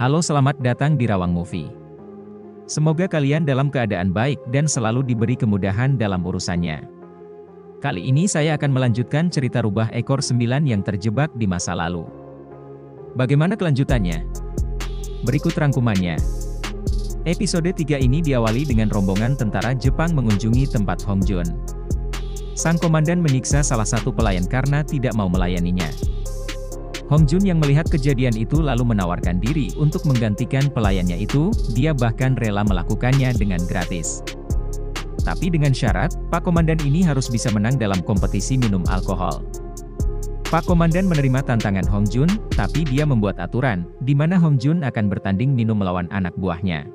Halo, selamat datang di Rawang Movie. Semoga kalian dalam keadaan baik dan selalu diberi kemudahan dalam urusannya. Kali ini saya akan melanjutkan cerita rubah ekor 9 yang terjebak di masa lalu. Bagaimana kelanjutannya? Berikut rangkumannya. Episode 3 ini diawali dengan rombongan tentara Jepang mengunjungi tempat Hong Jun. Sang komandan menyiksa salah satu pelayan karena tidak mau melayaninya. Hong Jun yang melihat kejadian itu lalu menawarkan diri untuk menggantikan pelayannya itu, dia bahkan rela melakukannya dengan gratis. Tapi dengan syarat, Pak Komandan ini harus bisa menang dalam kompetisi minum alkohol. Pak Komandan menerima tantangan Hong Jun, tapi dia membuat aturan, di mana Hong Jun akan bertanding minum melawan anak buahnya.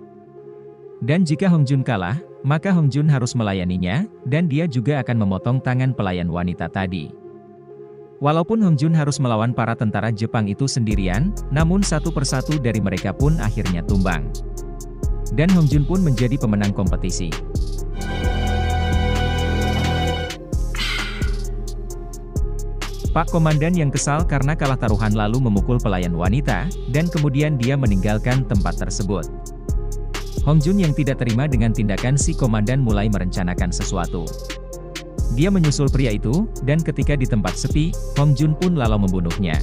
Dan jika Hong Jun kalah, maka Hong Jun harus melayaninya, dan dia juga akan memotong tangan pelayan wanita tadi. Walaupun Hong Jun harus melawan para tentara Jepang itu sendirian, namun satu persatu dari mereka pun akhirnya tumbang. Dan Hong Jun pun menjadi pemenang kompetisi. Pak Komandan yang kesal karena kalah taruhan lalu memukul pelayan wanita, dan kemudian dia meninggalkan tempat tersebut. Hong Jun yang tidak terima dengan tindakan si komandan mulai merencanakan sesuatu. Dia menyusul pria itu, dan ketika di tempat sepi, Hong Jun pun lalu membunuhnya.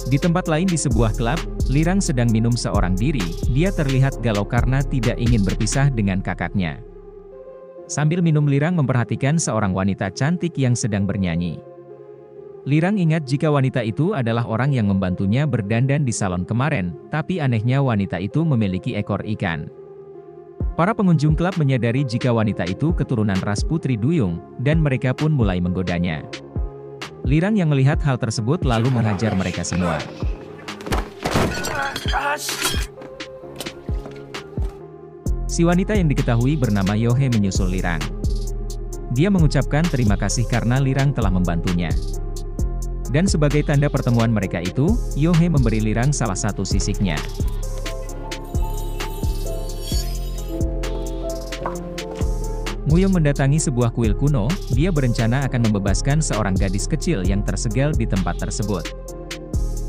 Di tempat lain di sebuah klub, Lirang sedang minum seorang diri, dia terlihat galau karena tidak ingin berpisah dengan kakaknya. Sambil minum Lirang memperhatikan seorang wanita cantik yang sedang bernyanyi. Lirang ingat jika wanita itu adalah orang yang membantunya berdandan di salon kemarin, tapi anehnya wanita itu memiliki ekor ikan. Para pengunjung klub menyadari jika wanita itu keturunan ras putri duyung, dan mereka pun mulai menggodanya. Lirang yang melihat hal tersebut lalu menghajar mereka semua. Si wanita yang diketahui bernama Yohe menyusul Lirang. Dia mengucapkan terima kasih karena Lirang telah membantunya. Dan sebagai tanda pertemuan mereka itu, Yohe memberi Lirang salah satu sisiknya. Muyong mendatangi sebuah kuil kuno, dia berencana akan membebaskan seorang gadis kecil yang tersegel di tempat tersebut.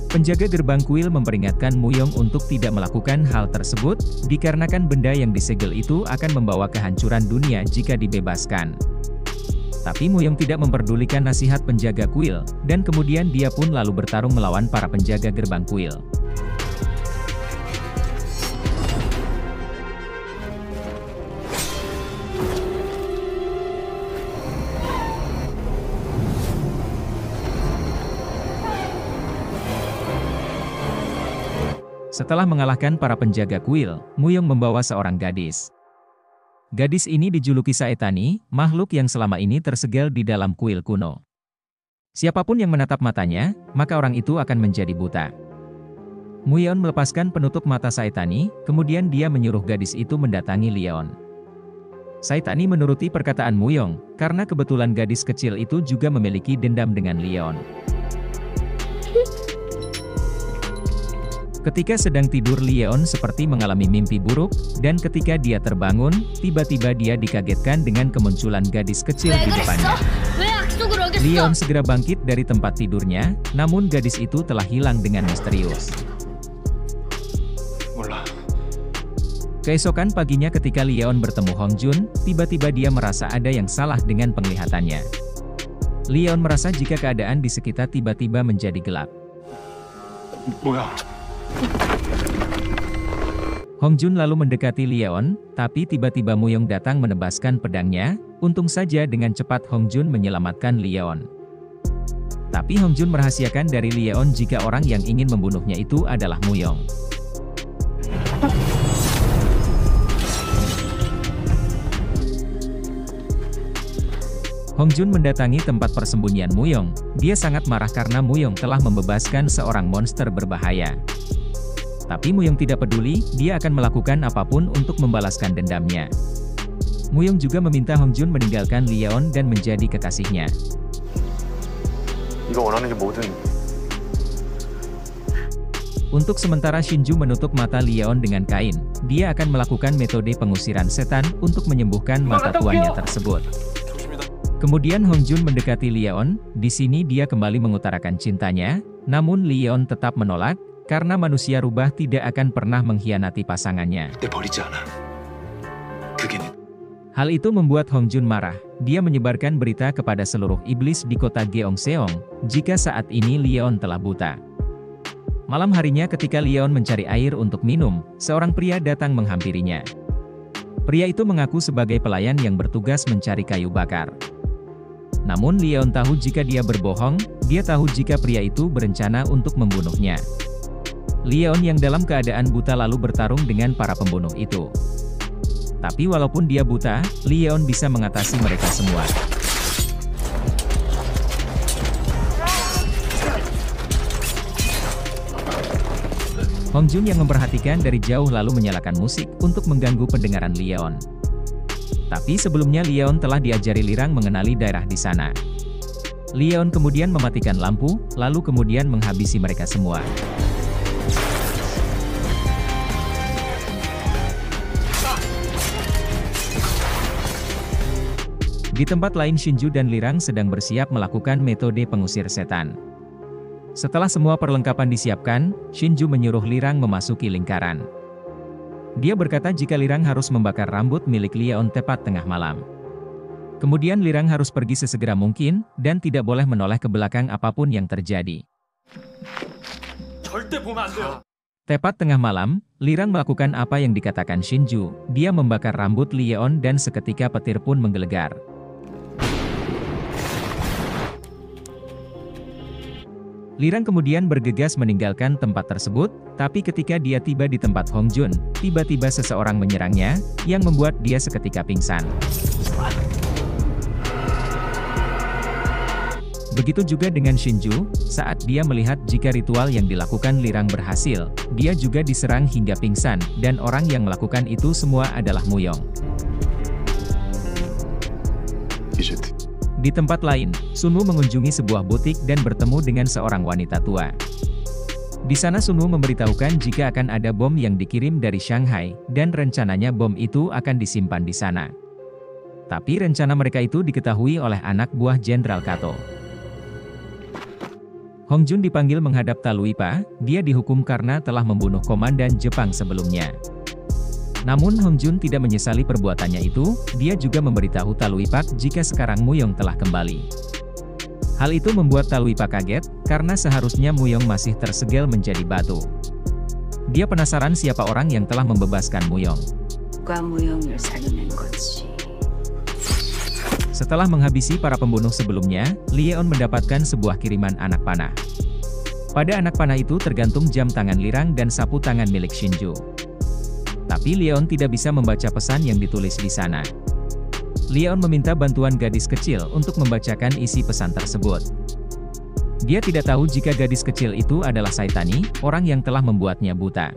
Penjaga gerbang kuil memperingatkan Muyong untuk tidak melakukan hal tersebut, dikarenakan benda yang disegel itu akan membawa kehancuran dunia jika dibebaskan. Tapi Muyong tidak memperdulikan nasihat penjaga kuil, dan kemudian dia pun lalu bertarung melawan para penjaga gerbang kuil. Setelah mengalahkan para penjaga kuil, Muyong membawa seorang gadis. Gadis ini dijuluki Saetani, makhluk yang selama ini tersegel di dalam kuil kuno. Siapapun yang menatap matanya, maka orang itu akan menjadi buta. Muyong melepaskan penutup mata Saetani, kemudian dia menyuruh gadis itu mendatangi Leon. Saetani menuruti perkataan Muyong, karena kebetulan gadis kecil itu juga memiliki dendam dengan Leon. Ketika sedang tidur Leon seperti mengalami mimpi buruk, dan ketika dia terbangun, tiba-tiba dia dikagetkan dengan kemunculan gadis kecil di depannya. Leon segera bangkit dari tempat tidurnya, namun gadis itu telah hilang dengan misterius. Keesokan paginya ketika Leon bertemu Hong Jun, tiba-tiba dia merasa ada yang salah dengan penglihatannya. Leon merasa jika keadaan di sekitar tiba-tiba menjadi gelap. Hong Jun lalu mendekati Leon, tapi tiba-tiba Muyong datang menebaskan pedangnya. Untung saja dengan cepat Hong Jun menyelamatkan Leon. Tapi Hong Jun merahasiakan dari Leon jika orang yang ingin membunuhnya itu adalah Muyong. Hongjun mendatangi tempat persembunyian Muyong. Dia sangat marah karena Muyong telah membebaskan seorang monster berbahaya. Tapi Muyong tidak peduli, dia akan melakukan apapun untuk membalaskan dendamnya. Muyong juga meminta Hongjun meninggalkan Leon dan menjadi kekasihnya. Untuk sementara Shinju menutup mata Leon dengan kain. Dia akan melakukan metode pengusiran setan untuk menyembuhkan mata tuannya tersebut. Kemudian Hongjun mendekati Leon. Di sini dia kembali mengutarakan cintanya, namun Leon tetap menolak, karena manusia rubah tidak akan pernah mengkhianati pasangannya. Hal itu membuat Hongjun marah. Dia menyebarkan berita kepada seluruh iblis di kota Gyeongseong, jika saat ini Leon telah buta. Malam harinya ketika Leon mencari air untuk minum, seorang pria datang menghampirinya. Pria itu mengaku sebagai pelayan yang bertugas mencari kayu bakar. Namun Leon tahu jika dia berbohong, dia tahu jika pria itu berencana untuk membunuhnya. Leon yang dalam keadaan buta lalu bertarung dengan para pembunuh itu. Tapi walaupun dia buta, Leon bisa mengatasi mereka semua. Hongjun yang memperhatikan dari jauh lalu menyalakan musik untuk mengganggu pendengaran Leon. Tapi sebelumnya Leon telah diajari Lirang mengenali daerah di sana. Leon kemudian mematikan lampu, lalu kemudian menghabisi mereka semua. Di tempat lain Shinju dan Lirang sedang bersiap melakukan metode pengusir setan. Setelah semua perlengkapan disiapkan, Shinju menyuruh Lirang memasuki lingkaran. Dia berkata jika Lirang harus membakar rambut milik Leon tepat tengah malam. Kemudian Lirang harus pergi sesegera mungkin, dan tidak boleh menoleh ke belakang apapun yang terjadi. Tepat tengah malam, Lirang melakukan apa yang dikatakan Shinju. Dia membakar rambut Leon dan seketika petir pun menggelegar. Lirang kemudian bergegas meninggalkan tempat tersebut, tapi ketika dia tiba di tempat Hongjun, tiba-tiba seseorang menyerangnya, yang membuat dia seketika pingsan. Begitu juga dengan Shinju, saat dia melihat jika ritual yang dilakukan Lirang berhasil, dia juga diserang hingga pingsan, dan orang yang melakukan itu semua adalah Muyong. Di tempat lain, Sunwoo mengunjungi sebuah butik dan bertemu dengan seorang wanita tua. Di sana Sunwoo memberitahukan jika akan ada bom yang dikirim dari Shanghai, dan rencananya bom itu akan disimpan di sana. Tapi rencana mereka itu diketahui oleh anak buah Jenderal Kato. Hongjun dipanggil menghadap Taluipa, dia dihukum karena telah membunuh komandan Jepang sebelumnya. Namun Hongjun tidak menyesali perbuatannya itu, dia juga memberitahu Taluipak jika sekarang Muyong telah kembali. Hal itu membuat Taluipak kaget, karena seharusnya Muyong masih tersegel menjadi batu. Dia penasaran siapa orang yang telah membebaskan Muyong. Setelah menghabisi para pembunuh sebelumnya, Leon mendapatkan sebuah kiriman anak panah. Pada anak panah itu tergantung jam tangan Lirang dan sapu tangan milik Shinju. Tapi Leon tidak bisa membaca pesan yang ditulis di sana. Leon meminta bantuan gadis kecil untuk membacakan isi pesan tersebut. Dia tidak tahu jika gadis kecil itu adalah Saitani, orang yang telah membuatnya buta.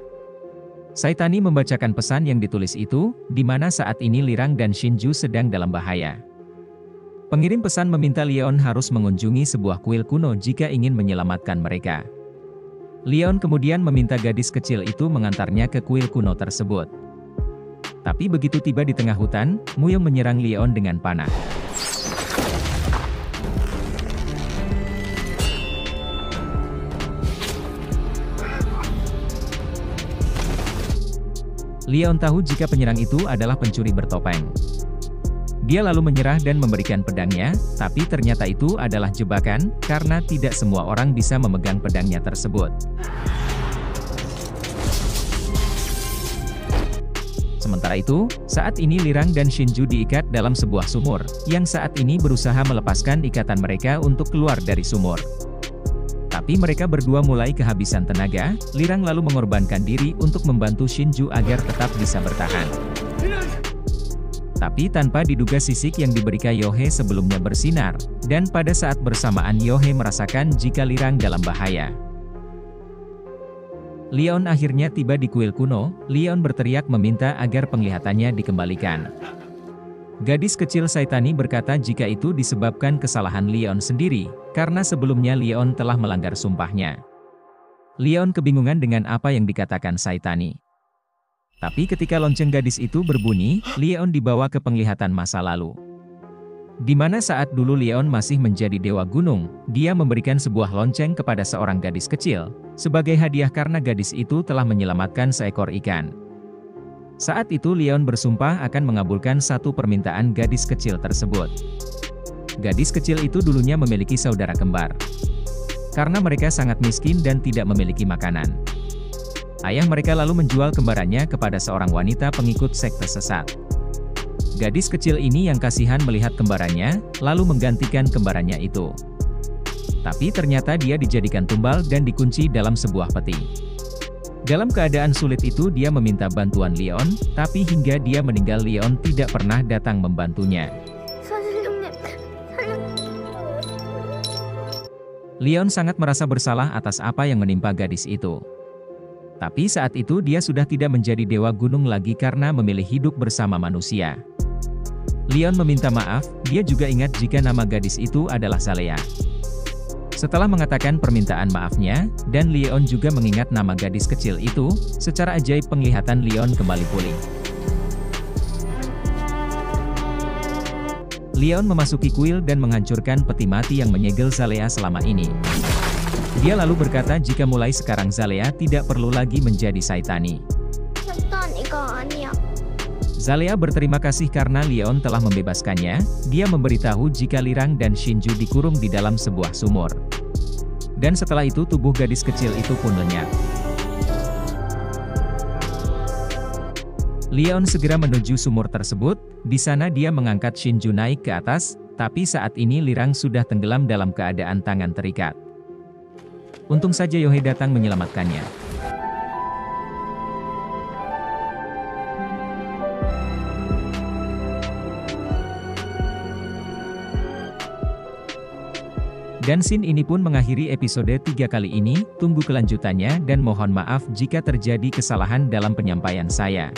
Saitani membacakan pesan yang ditulis itu, di mana saat ini Lirang dan Shinju sedang dalam bahaya. Pengirim pesan meminta Leon harus mengunjungi sebuah kuil kuno jika ingin menyelamatkan mereka. Leon kemudian meminta gadis kecil itu mengantarnya ke kuil kuno tersebut. Tapi begitu tiba di tengah hutan, Muyong menyerang Leon dengan panah. Leon tahu jika penyerang itu adalah pencuri bertopeng. Dia lalu menyerah dan memberikan pedangnya, tapi ternyata itu adalah jebakan, karena tidak semua orang bisa memegang pedangnya tersebut. Sementara itu, saat ini Lirang dan Shinju diikat dalam sebuah sumur, yang saat ini berusaha melepaskan ikatan mereka untuk keluar dari sumur. Tapi mereka berdua mulai kehabisan tenaga, Lirang lalu mengorbankan diri untuk membantu Shinju agar tetap bisa bertahan. Tapi tanpa diduga sisik yang diberikan Yohei sebelumnya bersinar, dan pada saat bersamaan Yohei merasakan jika Lirang dalam bahaya. Leon akhirnya tiba di kuil kuno. Leon berteriak meminta agar penglihatannya dikembalikan. Gadis kecil Saitani berkata jika itu disebabkan kesalahan Leon sendiri, karena sebelumnya Leon telah melanggar sumpahnya. Leon kebingungan dengan apa yang dikatakan Saitani. Tapi ketika lonceng gadis itu berbunyi, Leon dibawa ke penglihatan masa lalu. Di mana saat dulu Leon masih menjadi dewa gunung, dia memberikan sebuah lonceng kepada seorang gadis kecil, sebagai hadiah karena gadis itu telah menyelamatkan seekor ikan. Saat itu Leon bersumpah akan mengabulkan satu permintaan gadis kecil tersebut. Gadis kecil itu dulunya memiliki saudara kembar. Karena mereka sangat miskin dan tidak memiliki makanan, ayah mereka lalu menjual kembarannya kepada seorang wanita pengikut sekte sesat. Gadis kecil ini yang kasihan melihat kembarannya, lalu menggantikan kembarannya itu. Tapi ternyata dia dijadikan tumbal dan dikunci dalam sebuah peti. Dalam keadaan sulit itu dia meminta bantuan Leon, tapi hingga dia meninggal Leon tidak pernah datang membantunya. Leon sangat merasa bersalah atas apa yang menimpa gadis itu. Tapi saat itu dia sudah tidak menjadi dewa gunung lagi karena memilih hidup bersama manusia. Leon meminta maaf, dia juga ingat jika nama gadis itu adalah Zalea. Setelah mengatakan permintaan maafnya, dan Leon juga mengingat nama gadis kecil itu, secara ajaib penglihatan Leon kembali pulih. Leon memasuki kuil dan menghancurkan peti mati yang menyegel Zalea selama ini. Dia lalu berkata jika mulai sekarang Zalea tidak perlu lagi menjadi Saitani. Zalea berterima kasih karena Leon telah membebaskannya. Dia memberitahu jika Lirang dan Shinju dikurung di dalam sebuah sumur. Dan setelah itu tubuh gadis kecil itu pun lenyap. Leon segera menuju sumur tersebut. Di sana dia mengangkat Shinju naik ke atas, tapi saat ini Lirang sudah tenggelam dalam keadaan tangan terikat. Untung saja Yohei datang menyelamatkannya. Dan scene ini pun mengakhiri episode 3 kali ini. Tunggu kelanjutannya dan mohon maaf jika terjadi kesalahan dalam penyampaian saya.